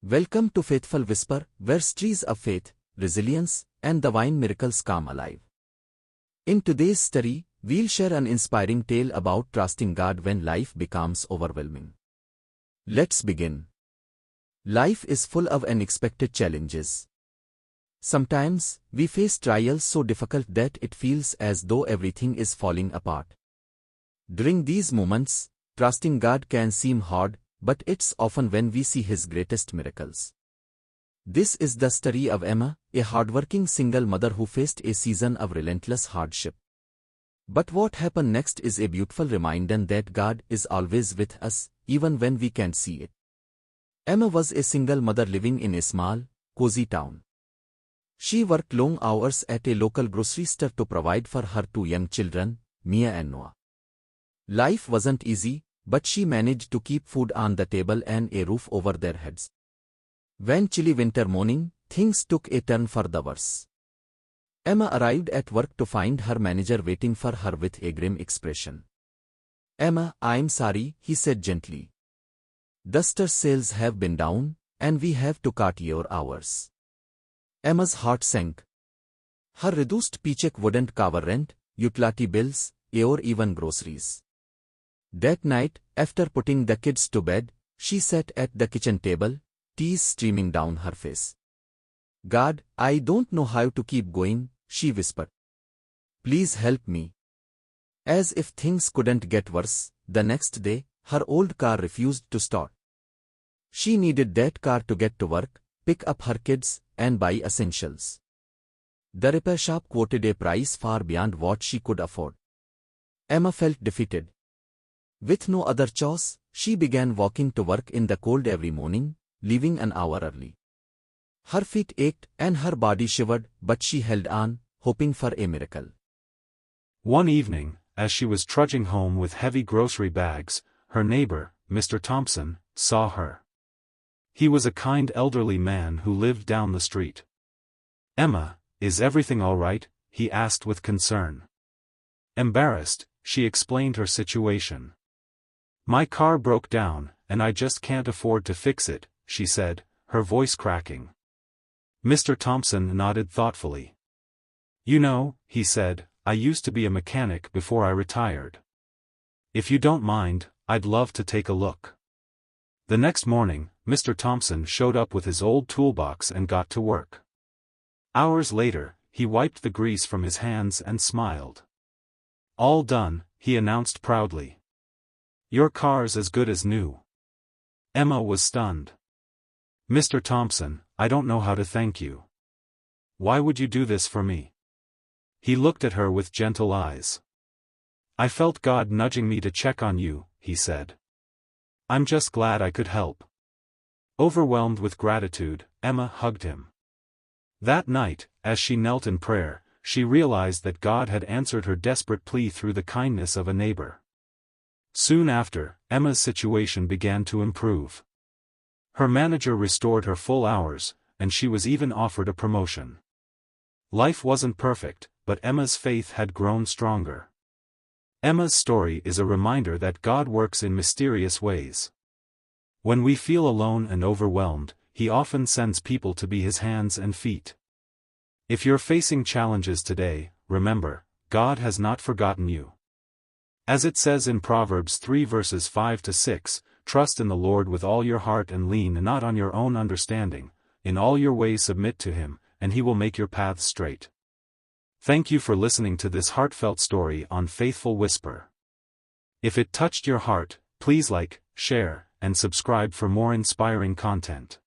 Welcome to Faithful Whisper, where stories of faith, resilience, and divine miracles come alive. In today's story, we'll share an inspiring tale about trusting God when life becomes overwhelming. Let's begin. Life is full of unexpected challenges. Sometimes, we face trials so difficult that it feels as though everything is falling apart. During these moments, trusting God can seem hard, but it's often when we see His greatest miracles. This is the story of Emma, a hardworking single mother who faced a season of relentless hardship. But what happened next is a beautiful reminder that God is always with us, even when we can't see it. Emma was a single mother living in a small, cozy town. She worked long hours at a local grocery store to provide for her two young children, Mia and Noah. Life wasn't easy, but she managed to keep food on the table and a roof over their heads. One chilly winter morning, things took a turn for the worse. Emma arrived at work to find her manager waiting for her with a grim expression. "Emma, I'm sorry," he said gently. "The store sales have been down, and we have to cut your hours." Emma's heart sank. Her reduced paycheck wouldn't cover rent, utility bills, or even groceries. That night, after putting the kids to bed, she sat at the kitchen table, tears streaming down her face. "God, I don't know how to keep going," she whispered. "Please help me." As if things couldn't get worse, the next day, her old car refused to start. She needed that car to get to work, pick up her kids, and buy essentials. The repair shop quoted a price far beyond what she could afford. Emma felt defeated. With no other choice, she began walking to work in the cold every morning, leaving an hour early. Her feet ached and her body shivered, but she held on, hoping for a miracle. One evening, as she was trudging home with heavy grocery bags, her neighbor, Mr. Thompson, saw her. He was a kind elderly man who lived down the street. "Emma, is everything all right?" he asked with concern. Embarrassed, she explained her situation. "My car broke down, and I just can't afford to fix it," she said, her voice cracking. Mr. Thompson nodded thoughtfully. "You know," he said, "I used to be a mechanic before I retired. If you don't mind, I'd love to take a look." The next morning, Mr. Thompson showed up with his old toolbox and got to work. Hours later, he wiped the grease from his hands and smiled. "All done," he announced proudly. "Your car's as good as new." Emma was stunned. "Mr. Thompson, I don't know how to thank you. Why would you do this for me?" He looked at her with gentle eyes. "I felt God nudging me to check on you," he said. "I'm just glad I could help." Overwhelmed with gratitude, Emma hugged him. That night, as she knelt in prayer, she realized that God had answered her desperate plea through the kindness of a neighbor. Soon after, Emma's situation began to improve. Her manager restored her full hours, and she was even offered a promotion. Life wasn't perfect, but Emma's faith had grown stronger. Emma's story is a reminder that God works in mysterious ways. When we feel alone and overwhelmed, He often sends people to be His hands and feet. If you're facing challenges today, remember, God has not forgotten you. As it says in Proverbs 3 verses 5 to 6, "Trust in the Lord with all your heart and lean not on your own understanding, in all your ways submit to Him, and He will make your paths straight." Thank you for listening to this heartfelt story on Faithful Whisper. If it touched your heart, please like, share, and subscribe for more inspiring content.